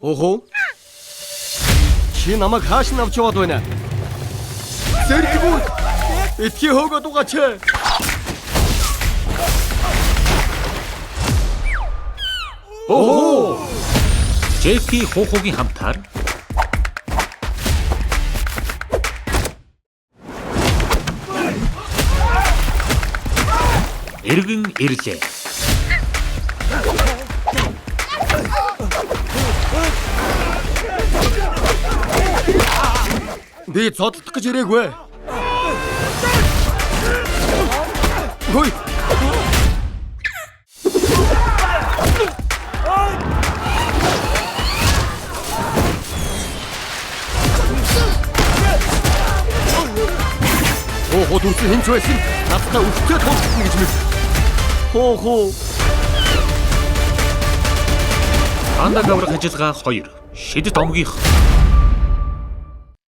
Охоо. Чи намайг хааш нь авч яваад байна? Зэрэггүй. Эдгээр хөөгөө дугаач. Охоо. Джеки Хохогийн хамтаар эргэн ирлээ. Би зодтолдох гэж ирээгүй. Хөөе. Охоо дүрс хинч байсан. Надтай өвчтэй тулсан гэж мэд. Хоо. Андагавар ажиллагаа 2. Шидэт омгийнх.